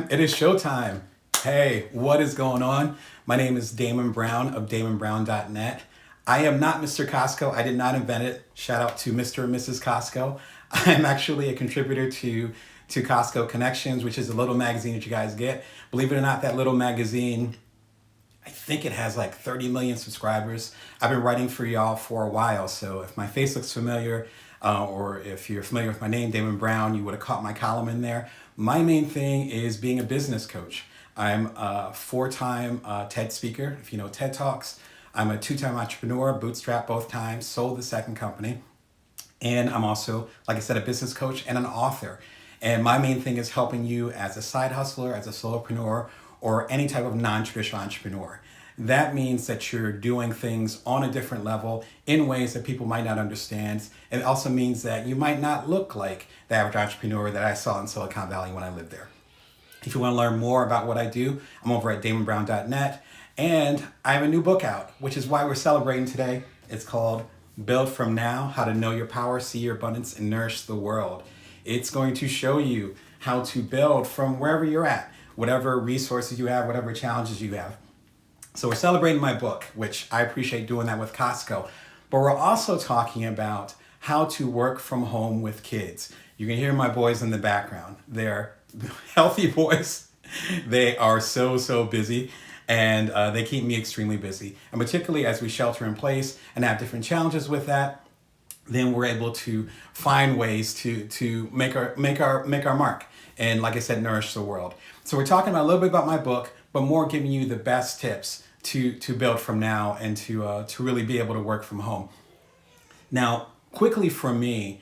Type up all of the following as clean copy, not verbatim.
It is showtime. Hey, what is going on? My name is Damon Brown of DamonBrown.net. I am not Mr. Costco. I did not invent it. Shout out to Mr. and Mrs. Costco. I'm actually a contributor to Costco Connections, which is a little magazine that you guys get. Believe it or not, that little magazine, I think it has like 30 million subscribers. I've been writing for y'all for a while, so if my face looks familiar, or if you're familiar with my name, Damon Brown, you would have caught my column in there. My main thing is being a business coach. I'm a four-time TED speaker, if you know TED Talks. I'm a two-time entrepreneur, bootstrapped both times, sold the second company. And I'm also, like I said, a business coach and an author. And my main thing is helping you as a side hustler, as a solopreneur, or any type of non-traditional entrepreneur. That means that you're doing things on a different level in ways that people might not understand. It also means that you might not look like the average entrepreneur that I saw in Silicon Valley when I lived there. If you want to learn more about what I do, I'm over at DamonBrown.net. And I have a new book out, which is why we're celebrating today. It's called Build From Now, How to Know Your Power, See Your Abundance, and Nourish the World. It's going to show you how to build from wherever you're at, whatever resources you have, whatever challenges you have. So we're celebrating my book, which I appreciate doing that with Costco. But we're also talking about how to work from home with kids. You can hear my boys in the background. They're healthy boys. They are so busy, and they keep me extremely busy. And particularly as we shelter in place and have different challenges with that, then we're able to find ways to make our mark. And like I said, nourish the world. So we're talking about a little bit about my book, but more giving you the best tips to build from now and to really be able to work from home. Now, quickly for me,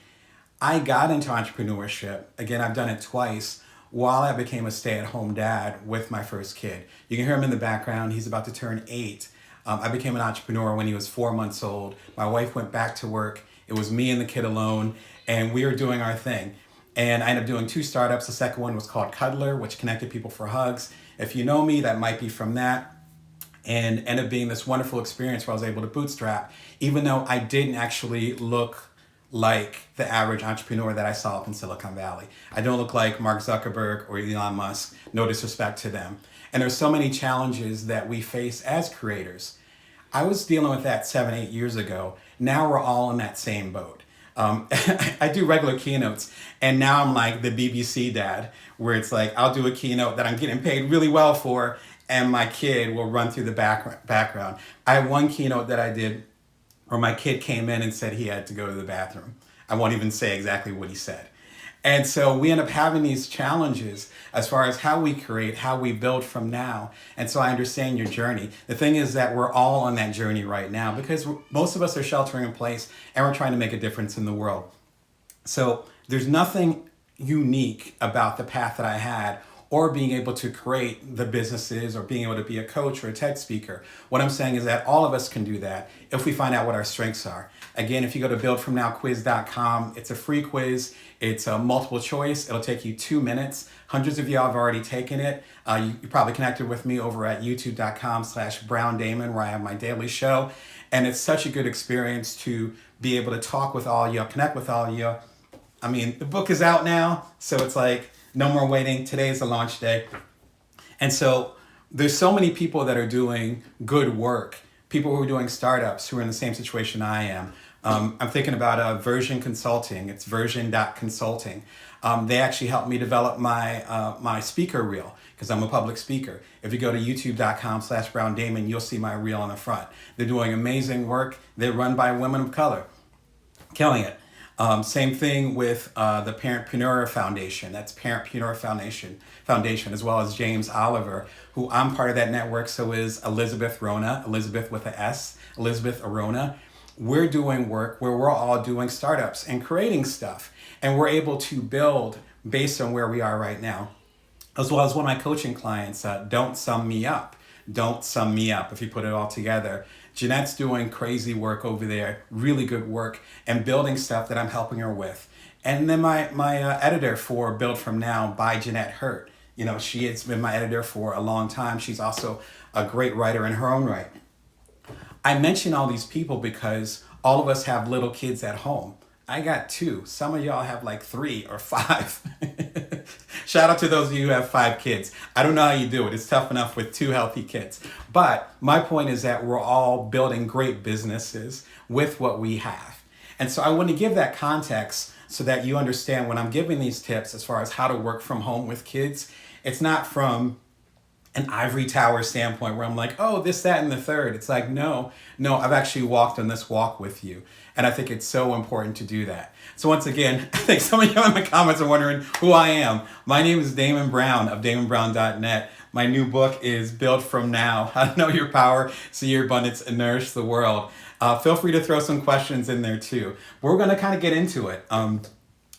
I got into entrepreneurship. Again, I've done it twice while I became a stay-at-home dad with my first kid. You can hear him in the background. He's about to turn 8. I became an entrepreneur when he was 4 months old. My wife went back to work. It was me and the kid alone, and we were doing our thing. And I ended up doing 2 startups. The second one was called Cuddler, which connected people for hugs. If you know me, that might be from that. And ended up being this wonderful experience where I was able to bootstrap, even though I didn't actually look like the average entrepreneur that I saw up in Silicon Valley. I don't look like Mark Zuckerberg or Elon Musk, no disrespect to them. And there's so many challenges that we face as creators. I was dealing with that 7-8 years ago. Now we're all in that same boat. I do regular keynotes, and now I'm like the BBC dad, where it's like I'll do a keynote that I'm getting paid really well for, and my kid will run through the background. I have one keynote that I did where my kid came in and said he had to go to the bathroom. I won't even say exactly what he said. And so we end up having these challenges as far as how we create, how we build from now. And so I understand your journey. The thing is that we're all on that journey right now because most of us are sheltering in place and we're trying to make a difference in the world. So there's nothing unique about the path that I had or being able to create the businesses or being able to be a coach or a TED speaker. What I'm saying is that all of us can do that if we find out what our strengths are. Again, if you go to buildfromnowquiz.com, it's a free quiz. It's a multiple choice. It'll take you 2 minutes. Hundreds of y'all have already taken it. You probably connected with me over at youtube.com/BrownDamon, where I have my daily show. And it's such a good experience to be able to talk with all you, connect with all you. I mean, the book is out now, so it's like, no more waiting. Today is the launch day. And so there's so many people that are doing good work, people who are doing startups who are in the same situation I am. I'm thinking about Version Consulting. It's version.consulting. They actually helped me develop my speaker reel because I'm a public speaker. If you go to youtube.com/BrownDamon, you'll see my reel on the front. They're doing amazing work. They're run by women of color, killing it. Same thing with the Parentpreneur Foundation. That's Parentpreneur Foundation, as well as James Oliver, who I'm part of that network. So is Elizabeth Rona, Elizabeth with a S, Elizabeth Arona. We're doing work where we're all doing startups and creating stuff. And we're able to build based on where we are right now. As well as one of my coaching clients, Don't Sum Me Up. Don't Sum Me Up, if you put it all together. Jeanette's doing crazy work over there, really good work, and building stuff that I'm helping her with. And then my editor for Build From Now by Jeanette Hurt. You know, she has been my editor for a long time. She's also a great writer in her own right. I mention all these people because all of us have little kids at home. I got 2. Some of y'all have like 3 or 5. Shout out to those of you who have 5 kids. I don't know how you do it. It's tough enough with 2 healthy kids. But my point is that we're all building great businesses with what we have. And so I want to give that context so that you understand when I'm giving these tips as far as how to work from home with kids, it's not from an ivory tower standpoint where I'm like, oh, this, that, and the third. It's like, no, I've actually walked on this walk with you. And I think it's so important to do that. So once again, I think some of you in the comments are wondering who I am. My name is Damon Brown of DamonBrown.net. My new book is Build From Now, How to Know Your Power, See Your Abundance, and Nourish the World. Feel free to throw some questions in there too. We're going to kind of get into it.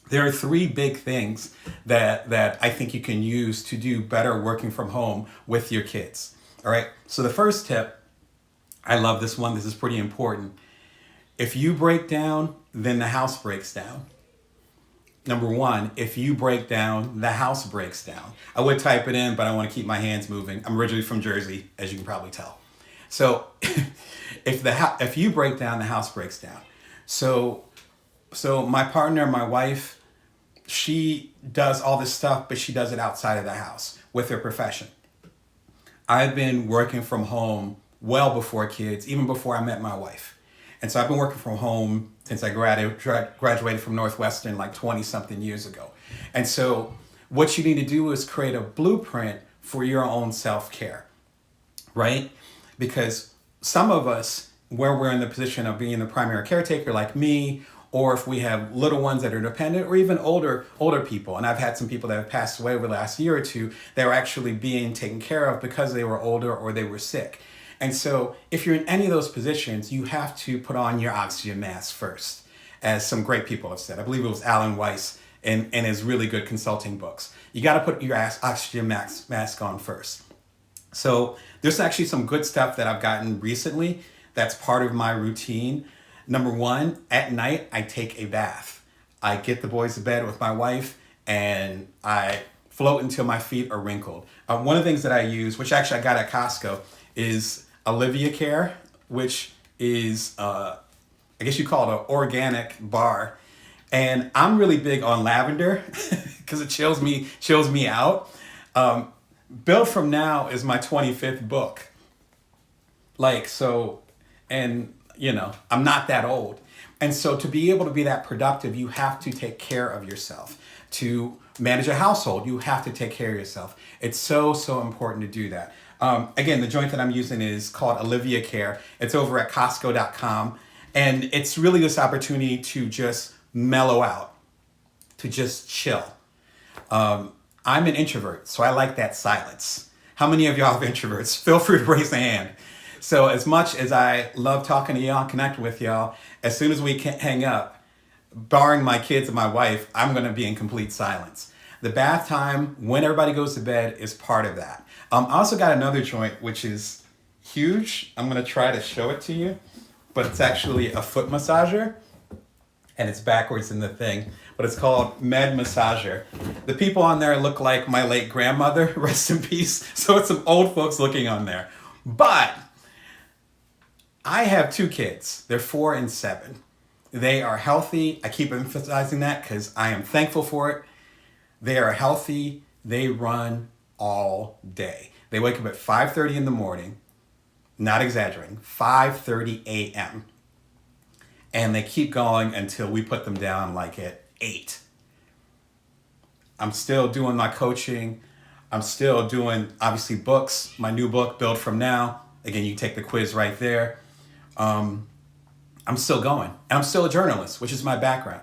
There are 3 big things that I think you can use to do better working from home with your kids. All right. So the first tip, I love this one. This is pretty important. If you break down, then the house breaks down. Number 1, if you break down, the house breaks down. I would type it in, but I want to keep my hands moving. I'm originally from Jersey, as you can probably tell. So if you break down, the house breaks down. So my partner, my wife, she does all this stuff, but she does it outside of the house with her profession. I've been working from home well before kids, even before I met my wife. And so I've been working from home since I graduated from Northwestern like 20 something years ago. And so what you need to do is create a blueprint for your own self-care, right? Because some of us, where we're in the position of being the primary caretaker like me, or if we have little ones that are dependent, or even older people. And I've had some people that have passed away over the last year or two that were actually being taken care of because they were older or they were sick. And so if you're in any of those positions, you have to put on your oxygen mask first, as some great people have said. I believe it was Alan Weiss in his really good consulting books. You got to put your oxygen mask on first. So there's actually some good stuff that I've gotten recently that's part of my routine. Number 1, at night, I take a bath. I get the boys to bed with my wife and I float until my feet are wrinkled. One of the things that I use, which actually I got at Costco, is Olivia Care, which is, I guess you call it an organic bar. And I'm really big on lavender because it chills me out. Build From Now is my 25th book. I'm not that old. And so to be able to be that productive, you have to take care of yourself. To manage a household, you have to take care of yourself. It's so important to do that. Again, the joint that I'm using is called Olivia Care. It's over at Costco.com. And it's really this opportunity to just mellow out, to just chill. I'm an introvert, so I like that silence. How many of y'all are introverts? Feel free to raise a hand. So as much as I love talking to y'all, connect with y'all, as soon as we hang up, barring my kids and my wife, I'm going to be in complete silence. The bath time, when everybody goes to bed, is part of that. I also got another joint, which is huge. I'm going to try to show it to you, but it's actually a foot massager, and it's backwards in the thing, but it's called Med Massager. The people on there look like my late grandmother, rest in peace. So it's some old folks looking on there. But I have 2 kids. They're 4 and 7. They are healthy. I keep emphasizing that because I am thankful for it. They are healthy. They run all day. They wake up at 5:30 in the morning, not exaggerating, 5:30 a.m. And they keep going until we put them down like at 8. I'm still doing my coaching. I'm still doing, obviously, books. My new book, Build From Now. Again, you take the quiz right there. I'm still going. And I'm still a journalist, which is my background.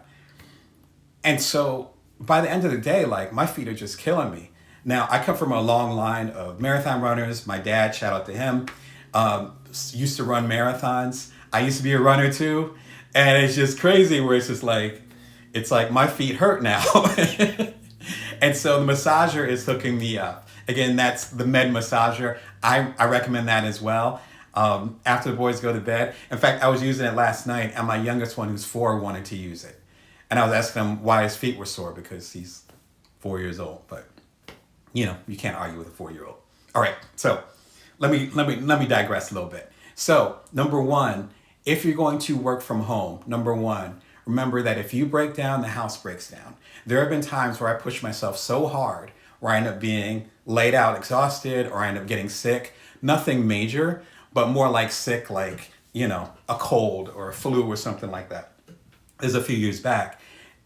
And so by the end of the day, my feet are just killing me. Now, I come from a long line of marathon runners. My dad, shout out to him, used to run marathons. I used to be a runner too. And it's just crazy where it's just it's like my feet hurt now. And so the massager is hooking me up. Again, that's the Med Massager. I recommend that as well. After the boys go to bed. In fact, I was using it last night, and my youngest one, who's 4, wanted to use it. And I was asking him why his feet were sore because he's 4 years old. But you can't argue with a 4-year-old. All right, so let me digress a little bit. So number 1, if you're going to work from home, number 1, remember that if you break down, the house breaks down. There have been times where I pushed myself so hard where I end up being laid out, exhausted, or I end up getting sick. Nothing major, but more like sick, like, a cold or a flu or something like that. This is a few years back.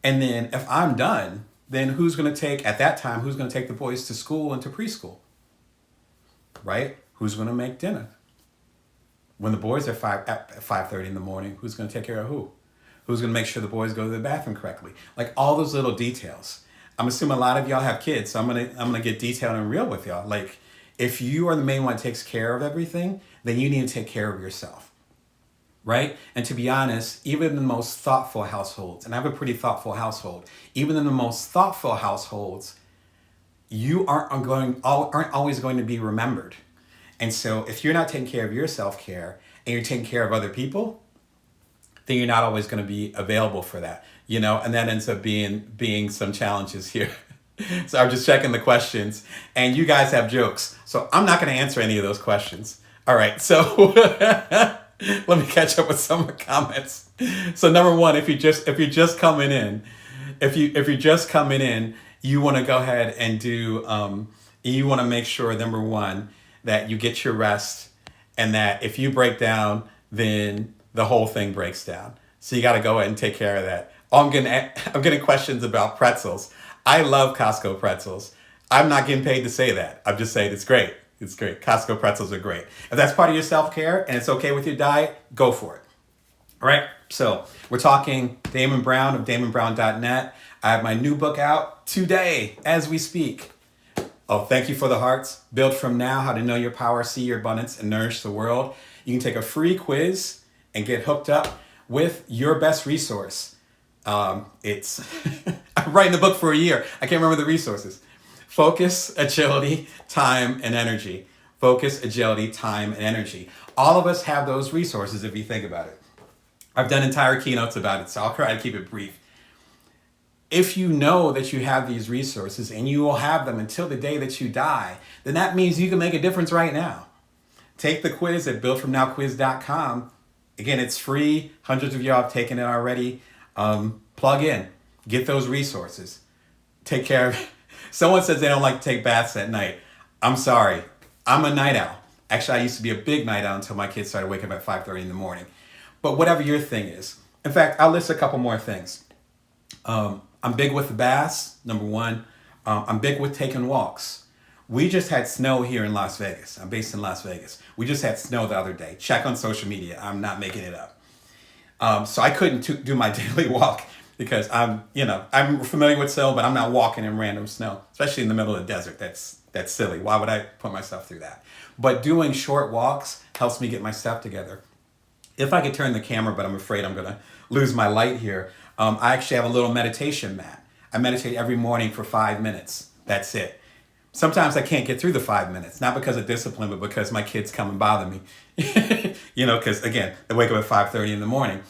And then if I'm done, then who's going to take the boys to school and to preschool? Right? Who's going to make dinner? When the boys are at 5:30 in the morning, who's going to take care of who? Who's going to make sure the boys go to the bathroom correctly? Like all those little details. I'm assuming a lot of y'all have kids, so I'm gonna get detailed and real with y'all. Like, if you are the main one that takes care of everything, then you need to take care of yourself, right? And to be honest, even in the most thoughtful households, and I have a pretty thoughtful household, even in the most thoughtful households, you aren't always going to be remembered. And so if you're not taking care of your self-care and you're taking care of other people, then you're not always going to be available for that, and that ends up being some challenges here. So I'm just checking the questions, and you guys have jokes, so I'm not going to answer any of those questions. All right, so let me catch up with some of the comments. So number one, if you're just coming in, you want to go ahead and you want to make sure, number one, that you get your rest, and that if you break down, then the whole thing breaks down. So you got to go ahead and take care of that. I'm getting questions about pretzels. I love Costco pretzels. I'm not getting paid to say that. I'm just saying it's great. It's great. Costco pretzels are great. If that's part of your self-care and it's okay with your diet, go for it. All right. So we're talking Damon Brown of DamonBrown.net. I have my new book out today as we speak. Oh, thank you for the hearts. Build from now, how to know your power, see your abundance, and nourish the world. You can take a free quiz and get hooked up with your best resource. It's I'm writing the book for a year. I can't remember the resources. Focus, agility, time, and energy. Focus, agility, time, and energy. All of us have those resources if you think about it. I've done entire keynotes about it, so I'll try to keep it brief. If you know that you have these resources and you will have them until the day that you die, then that means you can make a difference right now. Take the quiz at buildfromnowquiz.com. Again, it's free. Hundreds of y'all have taken it already. Plug in. Get those resources. Take care of it. Someone says they don't like to take baths at night. I'm sorry. I'm a night owl. Actually, I used to be a big night owl until my kids started waking up at 5:30 in the morning. But whatever your thing is. In fact, I'll list a couple more things. I'm big with the baths, number one. I'm big with taking walks. We just had snow here in Las Vegas. I'm based in Las Vegas. We just had snow the other day. Check on social media. I'm not making it up. So I couldn't do my daily walk because I'm familiar with snow, but I'm not walking in random snow, especially in the middle of the desert. That's silly. Why would I put myself through that? But doing short walks helps me get my stuff together. If I could turn the camera, but I'm afraid I'm going to lose my light here. I actually have a little meditation mat. I meditate every morning for 5 minutes. That's it. Sometimes I can't get through the 5 minutes, not because of discipline, but because my kids come and bother me. Because again, they wake up at 5:30 in the morning.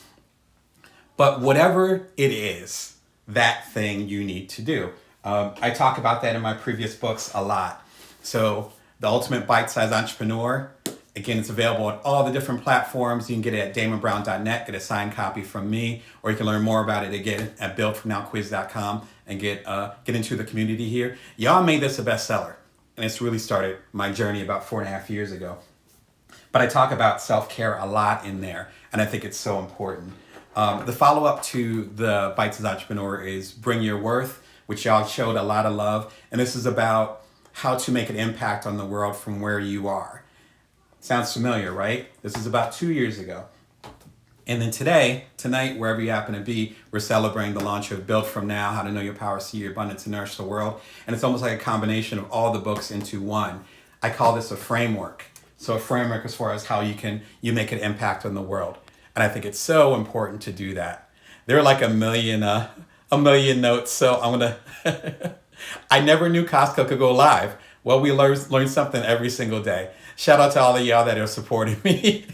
But whatever it is, that thing you need to do. I talk about that in my previous books a lot. So The Ultimate Bite-Sized Entrepreneur, again, it's available on all the different platforms. You can get it at DamonBrown.net, get a signed copy from me, or you can learn more about it again at BuildFromNowQuiz.com and get into the community here. Y'all made this a bestseller, and it's really started my journey about 4.5 years ago. But I talk about self-care a lot in there, and I think it's so important. The follow-up to the Bite-Sized Entrepreneur is Bring Your Worth, which y'all showed a lot of love, and this is about how to make an impact on the world from where you are. Sounds familiar, right? This is about 2 years ago. And then tonight, wherever you happen to be, we're celebrating the launch of Build From Now, How to Know Your Power, See Your Abundance, and Nourish the World. And it's almost like a combination of all the books into one. I call this a framework. So a framework as far as how you make an impact on the world. And I think it's so important to do that. There are like a million notes, so I'm gonna, I never knew Costco could go live. Well, we learn something every single day. Shout out to all of y'all that are supporting me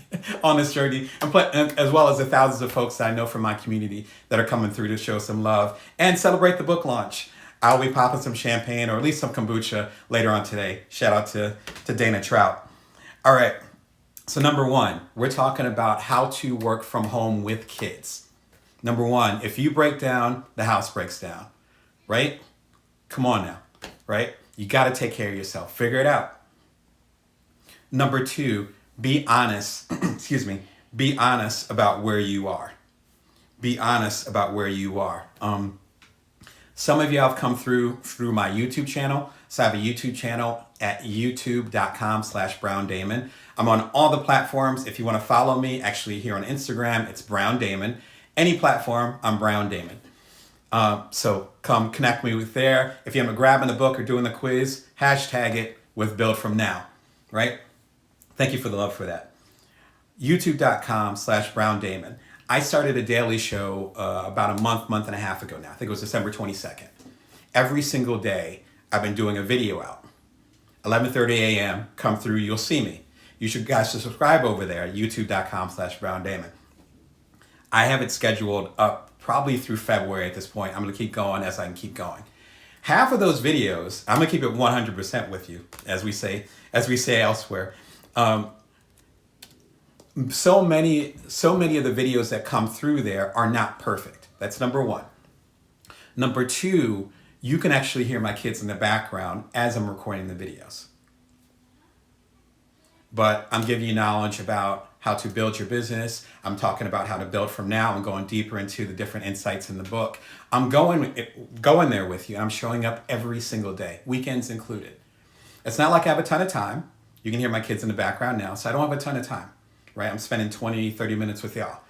on this journey, and as well as the thousands of folks that I know from my community that are coming through to show some love and celebrate the book launch. I'll be popping some champagne or at least some kombucha later on today. Shout out to Dana Trout. All right, so number one, we're talking about how to work from home with kids. Number one, if you break down, the house breaks down, right? Come on now, right? You got to take care of yourself. Figure it out. Number two, be honest. Excuse me. Be honest about where you are. Be honest about where you are. Some of y'all have come through my YouTube channel. So I have a YouTube channel at youtube.com/BrownDamon. I'm on all the platforms. If you want to follow me, actually here on Instagram, it's Brown Damon. Any platform, I'm Brown Damon. So come connect me with there. If you're grabbing the book or doing the quiz, hashtag it with Build From Now, right? Thank you for the love for that. youtube.com/BrownDamon. I started a daily show about a month and a half ago now. I think it was December 22nd. Every single day, I've been doing a video out. 11:30 a.m., come through, you'll see me. You should guys subscribe over there at youtube.com/BrownDamon. I have it scheduled up probably through February at this point. I'm going to keep going as I can keep going. Half of those videos, I'm going to keep it 100% with you, as we say elsewhere. So many of the videos that come through there are not perfect. That's number one. Number two, you can actually hear my kids in the background as I'm recording the videos. But I'm giving you knowledge about how to build your business. I'm talking about how to build from now. I'm going deeper into the different insights in the book. I'm going there with you. I'm showing up every single day, weekends included. It's not like I have a ton of time. You can hear my kids in the background now, so I don't have a ton of time, right? I'm spending 20, 30 minutes with y'all.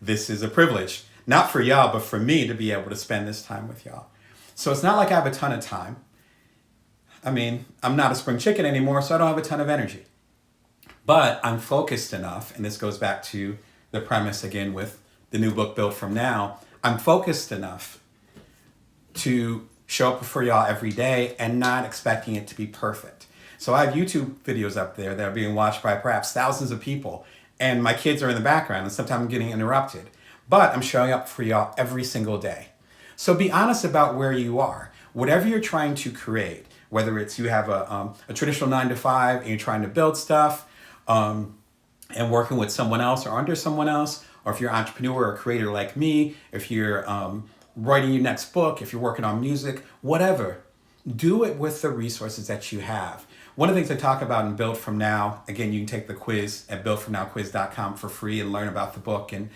This is a privilege, not for y'all, but for me to be able to spend this time with y'all. So it's not like I have a ton of time. I mean, I'm not a spring chicken anymore, so I don't have a ton of energy. But I'm focused enough, and this goes back to the premise again with the new book, Build From Now. I'm focused enough to show up for y'all every day and not expecting it to be perfect. So I have YouTube videos up there that are being watched by perhaps thousands of people, and my kids are in the background, and sometimes I'm getting interrupted. But I'm showing up for y'all every single day. So be honest about where you are. Whatever you're trying to create, whether it's you have a traditional 9-to-5 and you're trying to build stuff and working with someone else or under someone else, or if you're an entrepreneur or a creator like me, if you're writing your next book, if you're working on music, whatever, do it with the resources that you have. One of the things I talk about in Build From Now, again, you can take the quiz at buildfromnowquiz.com for free and learn about the book and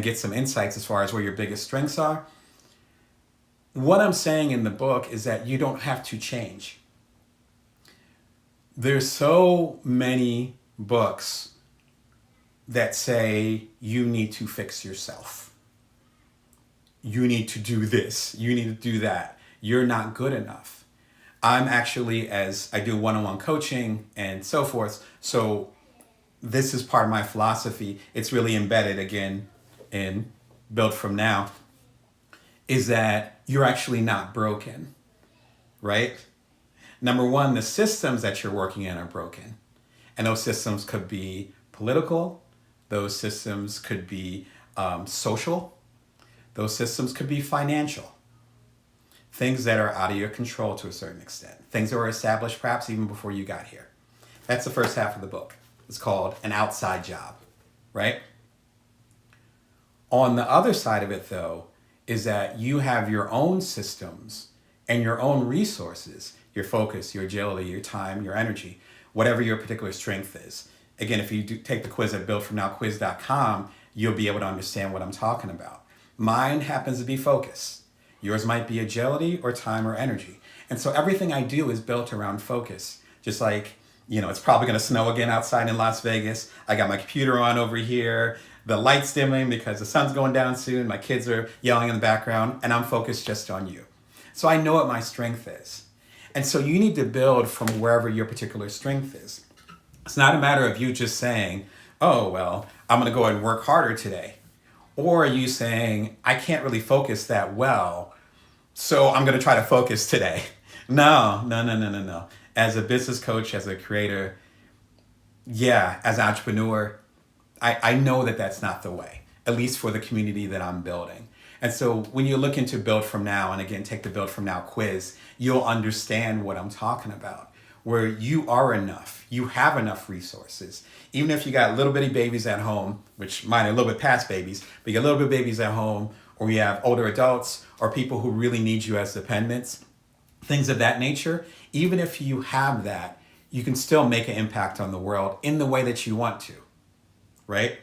get some insights as far as where your biggest strengths are. What I'm saying in the book is that you don't have to change. There's so many books that say you need to fix yourself. You need to do this. You need to do that. You're not good enough. I'm actually, as I do one-on-one coaching and so forth, so this is part of my philosophy. It's really embedded again in Build From Now, is that you're actually not broken, right? Number one, the systems that you're working in are broken. And those systems could be political. Those systems could be social. Those systems could be financial. Things that are out of your control to a certain extent. Things that were established perhaps even before you got here. That's the first half of the book. It's called An Outside Job, right? On the other side of it, though, is that you have your own systems and your own resources, your focus, your agility, your time, your energy, whatever your particular strength is. Again, if you take the quiz at buildfromnowquiz.com, you'll be able to understand what I'm talking about. Mine happens to be focus. Yours might be agility or time or energy. And so everything I do is built around focus. Just like, it's probably going to snow again outside in Las Vegas. I got my computer on over here, the light's dimming because the sun's going down soon. My kids are yelling in the background, and I'm focused just on you. So I know what my strength is. And so you need to build from wherever your particular strength is. It's not a matter of you just saying, oh, well, I'm going to go ahead and work harder today. Or are you saying, I can't really focus that well, so I'm going to try to focus today. No. As a business coach, as a creator, as an entrepreneur, I know that that's not the way, at least for the community that I'm building. And so when you look into Build From Now, and again, take the Build From Now quiz, you'll understand what I'm talking about, where you are enough. You have enough resources. Even if you got little bitty babies at home, which mine are a little bit past babies, but you got little bit babies at home, or you have older adults or people who really need you as dependents, things of that nature. Even if you have that, you can still make an impact on the world in the way that you want to, right?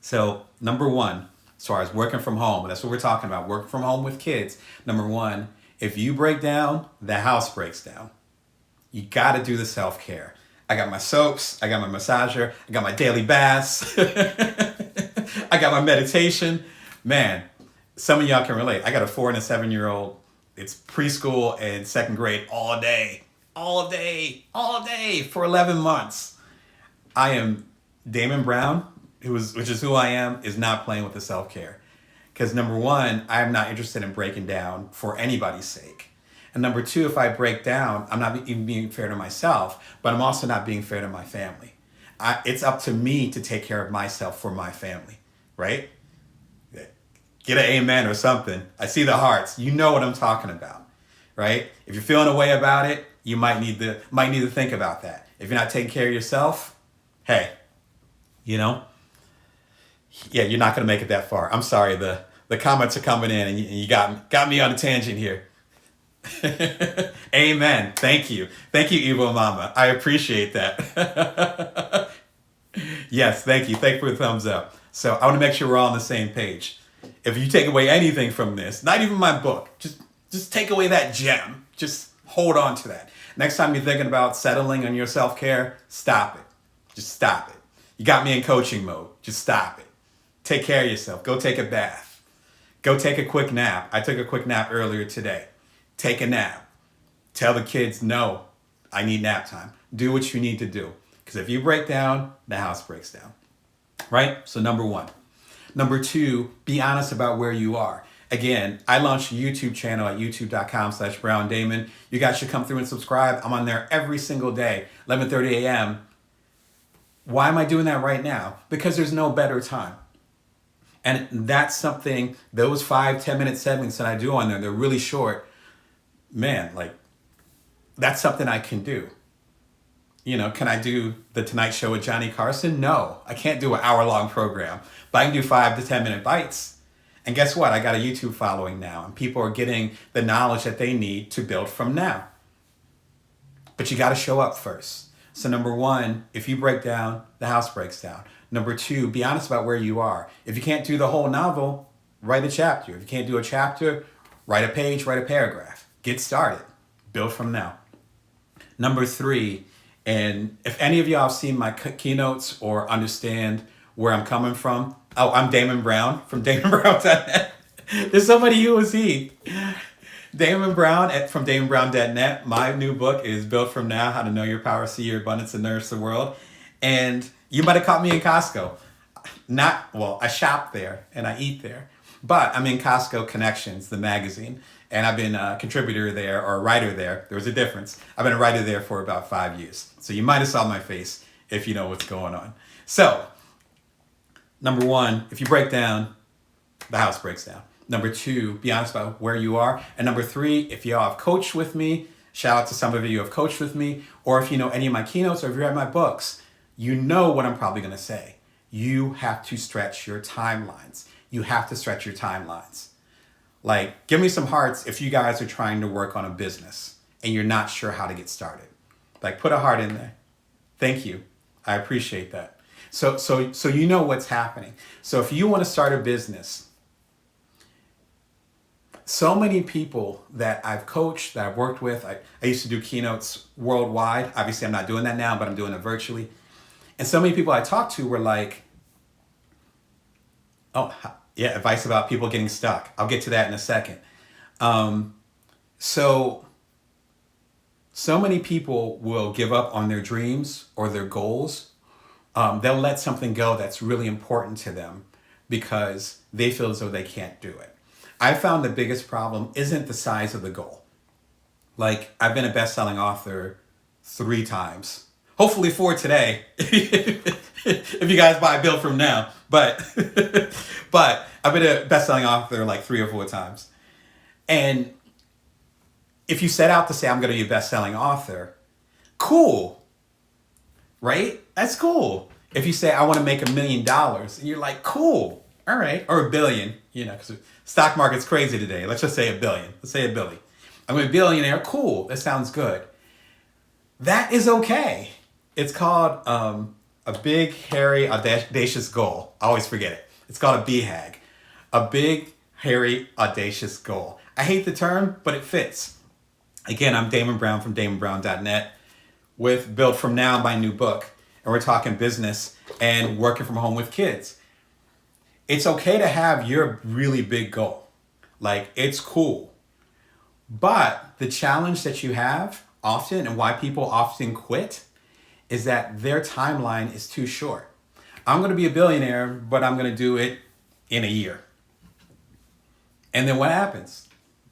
So number one, as far as working from home, that's what we're talking about, working from home with kids. Number one, if you break down, the house breaks down. You got to do the self-care. I got my soaps, I got my massager, I got my daily baths, I got my meditation. Man, some of y'all can relate. I got a 4 and a 7-year-old. It's preschool and second grade all day for 11 months. I am Damon Brown, which is who I am, is not playing with the self-care. Because number one, I'm not interested in breaking down for anybody's sake. And number two, if I break down, I'm not even being fair to myself, but I'm also not being fair to my family. It's up to me to take care of myself for my family, right? Get an amen or something. I see the hearts. You know what I'm talking about, right? If you're feeling a way about it, you might need to think about that. If you're not taking care of yourself, hey, yeah, you're not going to make it that far. I'm sorry. The comments are coming in and you got me on a tangent here. Amen. Thank you. Thank you, Evil Mama. I appreciate that. Yes, thank you. Thank you for the thumbs up. So I want to make sure we're all on the same page. If you take away anything from this, not even my book, just take away that gem. Just hold on to that. Next time you're thinking about settling on your self-care, stop it. Just stop it. You got me in coaching mode. Just stop it. Take care of yourself. Go take a bath. Go take a quick nap. I took a quick nap earlier today. Take a nap. Tell the kids, no, I need nap time. Do what you need to do. Because if you break down, the house breaks down. Right? So number one. Number two, be honest about where you are. Again, I launched a YouTube channel at youtube.com/BrownDamon. You guys should come through and subscribe. I'm on there every single day, 11:30 a.m. Why am I doing that right now? Because there's no better time. And that's something, those 5-10 minute segments that I do on there, they're really short. Man, that's something I can do. Can I do the Tonight Show with Johnny Carson? No, I can't do an hour-long program, but I can do 5 to 10 minute bites. And guess what? I got a YouTube following now, and people are getting the knowledge that they need to build from now. But you got to show up first. So number one, if you break down, the house breaks down. Number two, be honest about where you are. If you can't do the whole novel, write a chapter. If you can't do a chapter, write a page, write a paragraph. Get started. Build from now. Number three, and if any of y'all have seen my keynotes or understand where I'm coming from, I'm Damon Brown from DamonBrown.net. There's somebody who was he. Damon Brown from DamonBrown.net. My new book is Built From Now, How to Know Your Power, See Your Abundance, and Nourish the World. And you might have caught me in Costco. I shop there and I eat there. But I'm in Costco Connections, the magazine. And I've been a contributor there, or a writer there. There was a difference. I've been a writer there for about 5 years. So you might have saw my face if you know what's going on. So, number one, if you break down, the house breaks down. Number two, be honest about where you are. And number three, if y'all have coached with me, shout out to some of you who have coached with me, or if you know any of my keynotes or if you read my books, you know what I'm probably going to say. You have to stretch your timelines. You have to stretch your timelines. Give me some hearts if you guys are trying to work on a business and you're not sure how to get started. Put a heart in there. Thank you. I appreciate that. So you know what's happening. So if you want to start a business, so many people that I've coached, that I've worked with, I used to do keynotes worldwide. Obviously, I'm not doing that now, but I'm doing it virtually. And so many people I talked to were like, oh, yeah, advice about people getting stuck. I'll get to that in a second. So many people will give up on their dreams or their goals. They'll let something go that's really important to them because they feel as though they can't do it. I found the biggest problem isn't the size of the goal. I've been a best-selling author 3 times. Hopefully 4 today, if you guys buy Built From Now. But I've been a best-selling author 3 or 4 times. And if you set out to say, I'm going to be a best-selling author, cool, right? That's cool. If you say, I want to make $1 million, and you're like, cool, all right. Or $1 billion, because the stock market's crazy today. Let's just say $1 billion. Let's say $1 billion. $1 I'm going to be a billionaire. Cool. That sounds good. That is okay. It's called a big, hairy, audacious goal. I always forget it. It's called a BHAG. A big, hairy, audacious goal. I hate the term, but it fits. Again, I'm Damon Brown from DamonBrown.net with Build From Now, my new book. And we're talking business and working from home with kids. It's okay to have your really big goal. Like, it's cool. But the challenge that you have often, and why people often quit, is that their timeline is too short. I'm going to be a billionaire, but I'm going to do it in a year. And then what happens?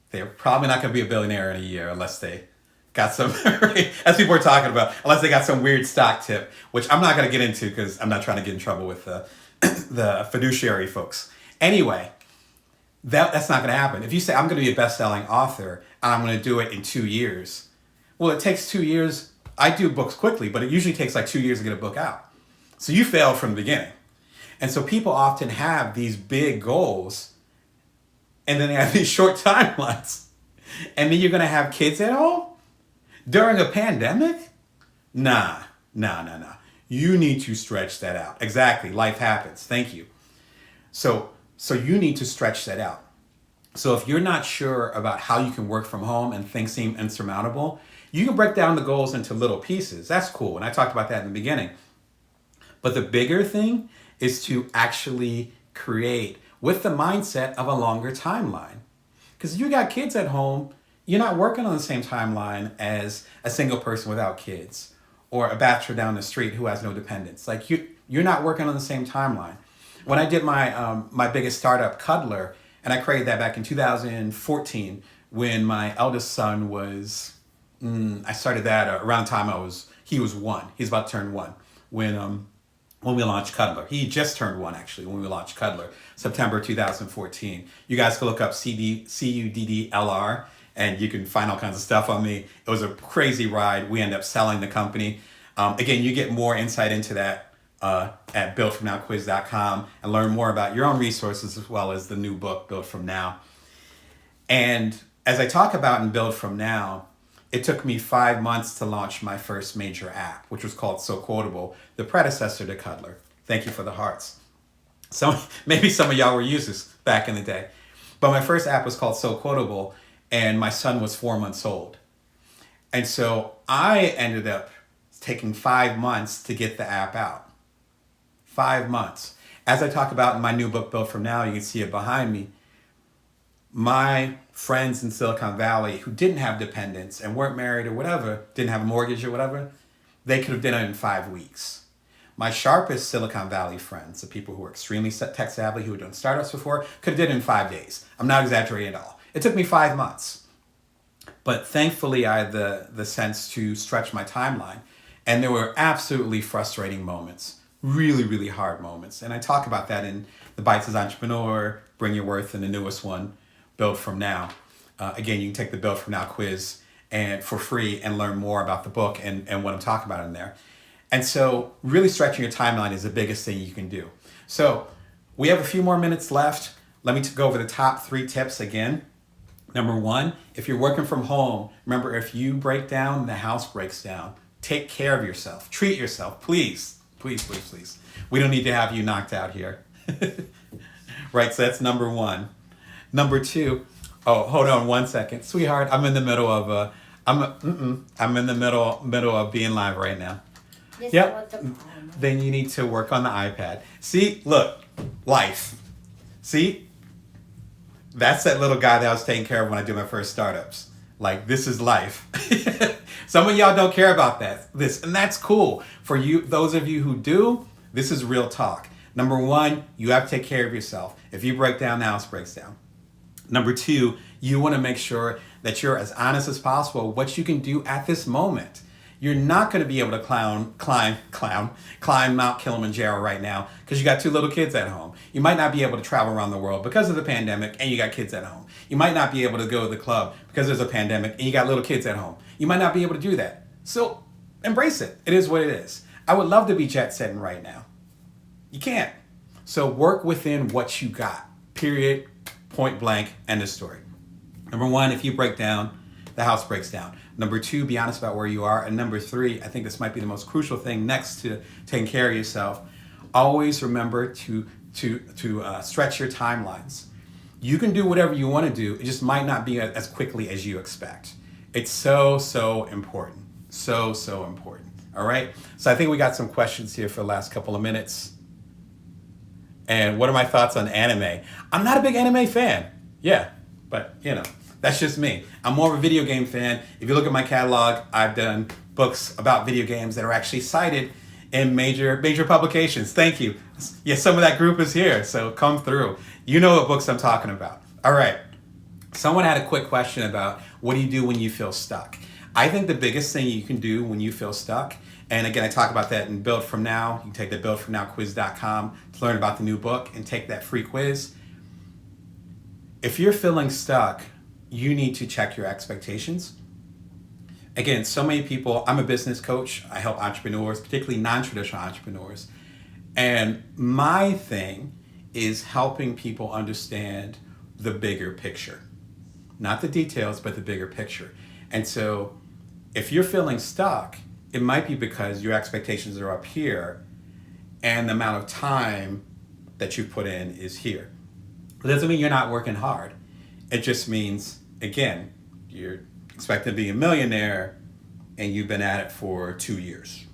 They're probably not going to be a billionaire in a year unless they got some, as people are talking about, unless they got some weird stock tip, which I'm not going to get into because I'm not trying to get in trouble with the fiduciary folks. Anyway, that's not going to happen. If you say, I'm going to be a best-selling author and I'm going to do it in 2 years, well, it takes 2 years. I do books quickly, but it usually takes like 2 years to get a book out. So you failed from the beginning. And so people often have these big goals and then they have these short timelines. And then you're going to have kids at home during a pandemic? Nah. You need to stretch that out. Exactly. Life happens. Thank you. So you need to stretch that out. So if you're not sure about how you can work from home and things seem insurmountable, you can break down the goals into little pieces. That's cool. And I talked about that in the beginning. But the bigger thing is to actually create with the mindset of a longer timeline. Because if you got kids at home, you're not working on the same timeline as a single person without kids or a bachelor down the street who has no dependents. Like you're not working on the same timeline. When I did my biggest startup, Cuddler, and I created that back in 2014 when my eldest son was, I started that around time he was 1. He's about to turn 1 when we launched Cuddler. He just turned 1 actually when we launched Cuddler, September 2014. You guys can look up CUDDLR and you can find all kinds of stuff on me. It was a crazy ride. We ended up selling the company. Again, you get more insight into that at buildfromnowquiz.com and learn more about your own resources as well as the new book, Build From Now. And as I talk about in Build From Now, it took me 5 months to launch my first major app, which was called So Quotable, the predecessor to Cuddler. Thank you for the hearts. So maybe some of y'all were users back in the day. But my first app was called So Quotable, and my son was 4 months old. And so I ended up taking 5 months to get the app out. 5 months. As I talk about in my new book, Built From Now, you can see it behind me. My friends in Silicon Valley who didn't have dependents and weren't married or whatever, didn't have a mortgage or whatever, they could have done it in 5 weeks. My sharpest Silicon Valley friends, the people who were extremely tech savvy, who had done startups before, could have did it in 5 days. I'm not exaggerating at all. It took me 5 months. But thankfully, I had the sense to stretch my timeline. And there were absolutely frustrating moments, really, really hard moments. And I talk about that in The Bites as Entrepreneur, Bring Your Worth, and the newest one, Build From Now. Again, you can take the Build From Now quiz and for free and learn more about the book and what I'm talking about in there. And so really stretching your timeline is the biggest thing you can do. So we have a few more minutes left. Let me go over the top 3 tips again. Number 1, if you're working from home, remember, if you break down, the house breaks down. Take care of yourself. Treat yourself. Please, please, please, please. We don't need to have you knocked out here. Right, so that's number 1. Number 2, oh, hold on 1 second. Sweetheart, I'm in the middle of I'm in the middle of being live right now. Yes, yep. Then you need to work on the iPad. See, look, life. See? That's that little guy that I was taking care of when I did my first startups. Like, this is life. Some of y'all don't care about this, and that's cool. For you, those of you who do, this is real talk. Number 1, you have to take care of yourself. If you break down, the house breaks down. Number 2, you want to make sure that you're as honest as possible what you can do at this moment. You're not going to be able to climb Mount Kilimanjaro right now because you got 2 little kids at home. You might not be able to travel around the world because of the pandemic and you got kids at home. You might not be able to go to the club because there's a pandemic and you got little kids at home. You might not be able to do that. So embrace it. It is what it is. I would love to be jet setting right now. You can't. So work within what you got. Period. Point blank. End of story. Number 1, if you break down, the house breaks down. Number two, be honest about where you are. And number three, I think this might be the most crucial thing next to taking care of yourself. Always remember to stretch your timelines. You can do whatever you want to do. It just might not be as quickly as you expect. It's so important. So important. All right. So I think we got some questions here for the last couple of minutes. And what are my thoughts on anime? I'm not a big anime fan. Yeah, but that's just me. I'm more of a video game fan. If you look at my catalog, I've done books about video games that are actually cited in major publications. Thank you. Yeah, some of that group is here, so come through. You know what books I'm talking about. All right. Someone had a quick question about what do you do when you feel stuck? I think the biggest thing you can do when you feel stuck, and again, I talk about that in Build From Now. You can take the buildfromnowquiz.com to learn about the new book and take that free quiz. If you're feeling stuck, you need to check your expectations. Again, so many people, I'm a business coach. I help entrepreneurs, particularly non-traditional entrepreneurs. And my thing is helping people understand the bigger picture. Not the details, but the bigger picture. And so if you're feeling stuck, it might be because your expectations are up here and the amount of time that you put in is here. It doesn't mean you're not working hard. It just means, again, you're expected to be a millionaire and you've been at it for 2 years.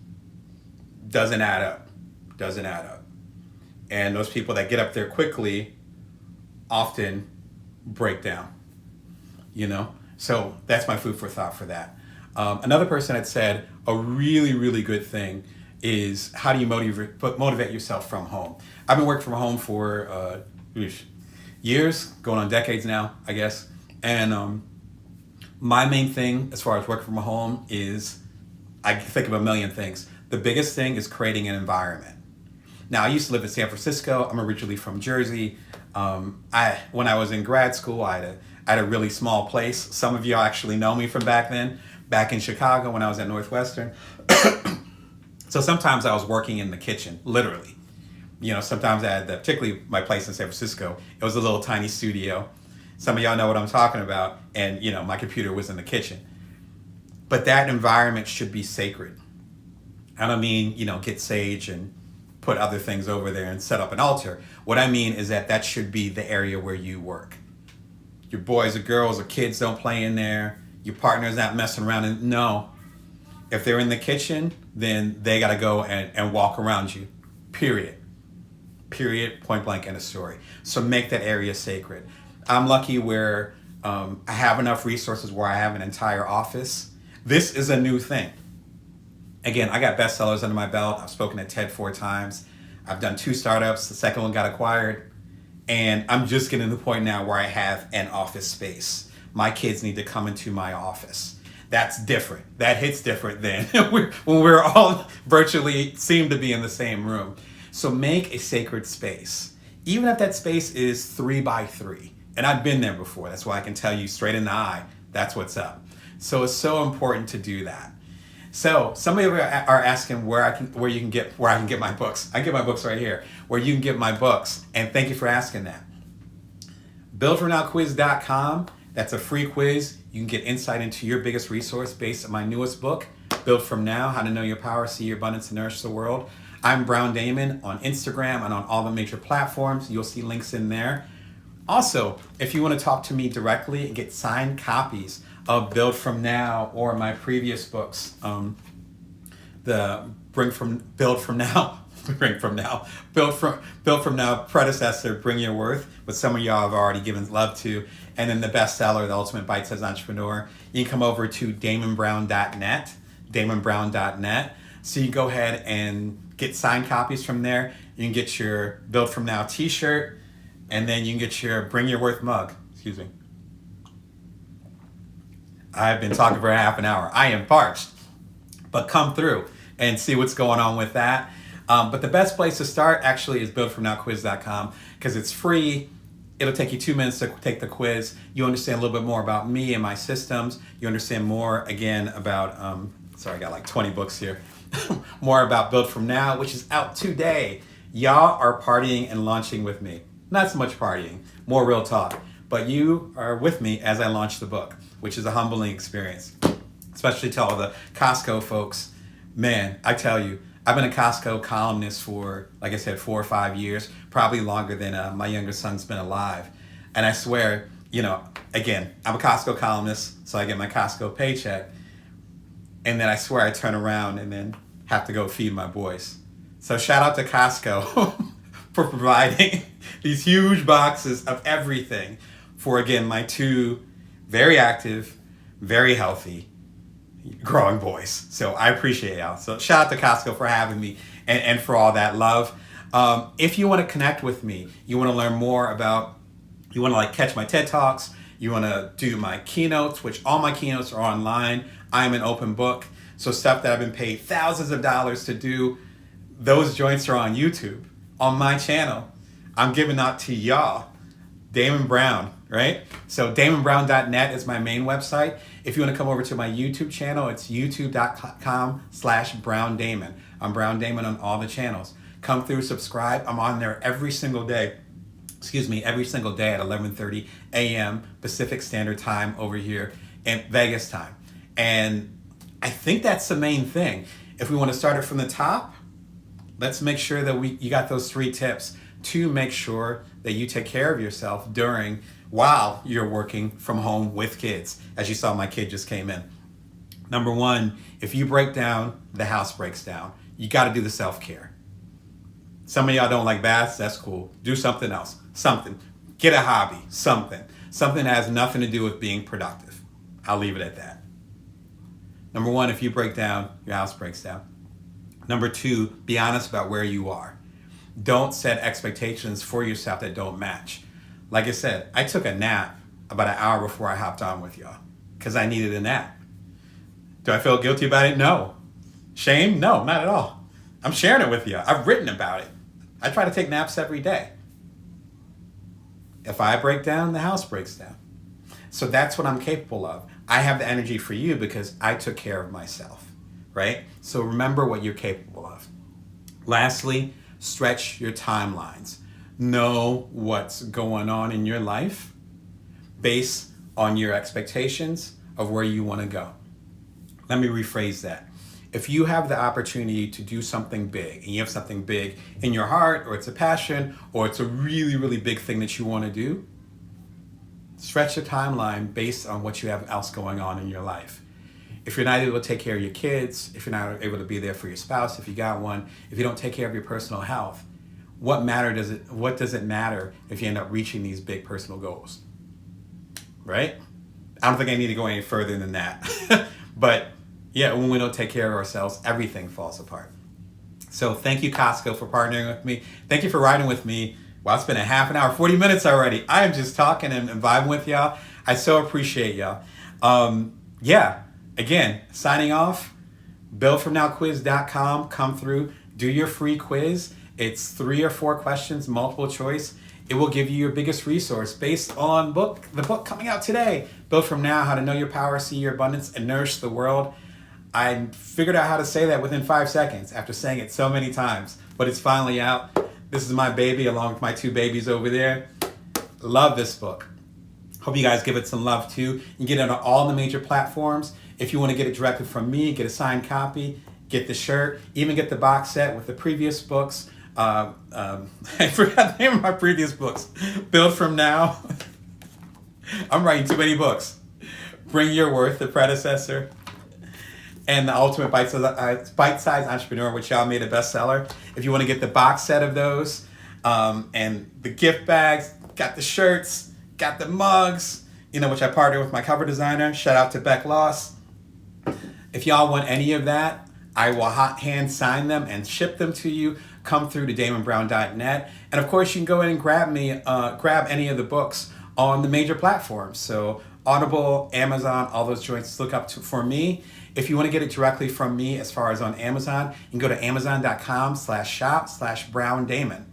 Doesn't add up. And those people that get up there quickly often break down, So that's my food for thought for that. Another person had said a really good thing is how do you motivate yourself from home? I've been working from home for years, going on decades now, I guess. And my main thing as far as working from home is I think of a million things. The biggest thing is creating an environment. Now, I used to live in San Francisco. I'm originally from Jersey. When I was in grad school, I had a really small place. Some of you actually know me from back then, back in Chicago when I was at Northwestern. So sometimes I was working in the kitchen, literally. Sometimes I had particularly my place in San Francisco, it was a little tiny studio. Some of y'all know what I'm talking about. And, my computer was in the kitchen. But that environment should be sacred. I don't mean, get sage and put other things over there and set up an altar. What I mean is that should be the area where you work. Your boys or girls or kids don't play in there. Your partner's not messing around. No. If they're in the kitchen, then they got to go and walk around you. Period. Point blank, end of story. So make that area sacred. I'm lucky where I have enough resources where I have an entire office. This is a new thing. Again, I got bestsellers under my belt. I've spoken at TED 4 times. I've done 2 startups. The second one got acquired. And I'm just getting to the point now where I have an office space. My kids need to come into my office. That's different. That hits different than when we're all virtually seem to be in the same room. So make a sacred space. Even if that space is 3 by 3. And I've been there before. That's why I can tell you straight in the eye, that's what's up. So it's so important to do that. So some of you are asking where I can get my books. I get my books right here, where you can get my books. And thank you for asking that. BuildFromNowQuiz.com. That's a free quiz. You can get insight into your biggest resource based on my newest book, Build From Now, How to Know Your Power, See Your Abundance, and Nourish the World. I'm Brown Damon on Instagram and on all the major platforms. You'll see links in there. Also, if you want to talk to me directly and get signed copies of Build From Now or my previous books, Build From Now predecessor, Bring Your Worth, which some of y'all have already given love to, and then the bestseller, The Ultimate Bite-Sized Entrepreneur. You can come over to damonbrown.net. So you can go ahead and get signed copies from there. You can get your Build From Now t-shirt, and then you can get your Bring Your Worth mug. Excuse me. I've been talking for half an hour. I am parched, but come through and see what's going on with that. But the best place to start actually is buildfromnowquiz.com because it's free. It'll take you 2 minutes to take the quiz. You understand a little bit more about me and my systems. You understand more, again, about, sorry, I got like 20 books here. More about Build From Now, which is out today. Y'all are partying and launching with me. Not so much partying, more real talk. But you are with me as I launch the book. which is a humbling experience, especially to all the Costco folks. Man, I tell you, I've been a Costco columnist for, like I said, 4 or 5 years, probably longer than my younger son's been alive. And I swear, again, I'm a Costco columnist, so I get my Costco paycheck. And then I swear I turn around and then have to go feed my boys. So shout out to Costco for providing these huge boxes of everything for, again, my 2 very active, very healthy, growing boys. So I appreciate y'all. So shout out to Costco for having me and for all that love. If you want to connect with me, you want to learn more about, you want to catch my TED Talks, you want to do my keynotes, which all my keynotes are online. I'm an open book. So stuff that I've been paid thousands of dollars to do, those joints are on YouTube, on my channel. I'm giving out to y'all. Damon Brown, right? So damonbrown.net is my main website. If you want to come over to my YouTube channel, it's youtube.com/BrownDamon. I'm Brown Damon on all the channels. Come through, subscribe. I'm on there every single day at 11:30 a.m. Pacific Standard Time over here in Vegas time. And I think that's the main thing. If we want to start it from the top, let's make sure that you got those 3 tips to make sure that you take care of yourself while you're working from home with kids. As you saw, my kid just came in. Number 1, if you break down, the house breaks down. You got to do the self-care. Some of y'all don't like baths. That's cool. Do something else. Get a hobby. Something that has nothing to do with being productive. I'll leave it at that. Number 1, if you break down, your house breaks down. Number 2, be honest about where you are. Don't set expectations for yourself that don't match. Like I said, I took a nap about an hour before I hopped on with y'all because I needed a nap. Do I feel guilty about it? No. Shame? No, not at all. I'm sharing it with you. I've written about it. I try to take naps every day. If I break down, the house breaks down. So that's what I'm capable of. I have the energy for you because I took care of myself, right? So remember what you're capable of. Lastly, stretch your timelines. Know what's going on in your life based on your expectations of where you want to go. Let me rephrase that. If you have the opportunity to do something big and you have something big in your heart, or it's a passion, or it's a really, really big thing that you want to do, stretch the timeline based on what you have else going on in your life. If you're not able to take care of your kids, if you're not able to be there for your spouse, if you got one, if you don't take care of your personal health, what does it matter if you end up reaching these big personal goals? Right? I don't think I need to go any further than that. But yeah, when we don't take care of ourselves, everything falls apart. So thank you, Costco, for partnering with me. Thank you for riding with me. Well, it's been a half an hour, 40 minutes already. I am just talking and vibing with y'all. I so appreciate y'all. Again, signing off, buildfromnowquiz.com. Come through, do your free quiz. It's 3 or 4 questions, multiple choice. It will give you your biggest resource based on the book coming out today, Build From Now, How to Know Your Power, See Your Abundance, and Nourish the World. I figured out how to say that within 5 seconds after saying it so many times, but it's finally out. This is my baby along with my 2 babies over there. Love this book. Hope you guys give it some love too. You can get it on all the major platforms. If you want to get it directly from me, get a signed copy, get the shirt, even get the box set with the previous books. I forgot the name of my previous books. Build From Now. I'm writing too many books. Bring Your Worth, the predecessor. And The Ultimate Bite-Sized Entrepreneur, which y'all made a bestseller. If you want to get the box set of those, and the gift bags, got the shirts, got the mugs, which I partnered with my cover designer. Shout out to Beck Loss. If y'all want any of that, I will hand sign them and ship them to you. Come through to damonbrown.net. And of course, you can go in and grab any of the books on the major platforms. So Audible, Amazon, all those joints, look up for me. If you want to get it directly from me as far as on Amazon, you can go to amazon.com/shop/BrownDamon.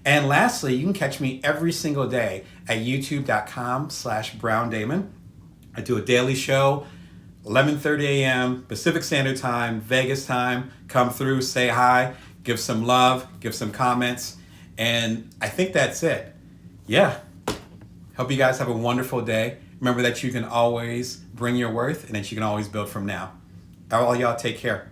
And lastly, you can catch me every single day at youtube.com/BrownDamon. I do a daily show, 11:30 a.m. Pacific Standard Time, Vegas time. Come through, say hi, give some love, give some comments. And I think that's it. Yeah. Hope you guys have a wonderful day. Remember that you can always bring your worth and that you can always build from now. All y'all take care.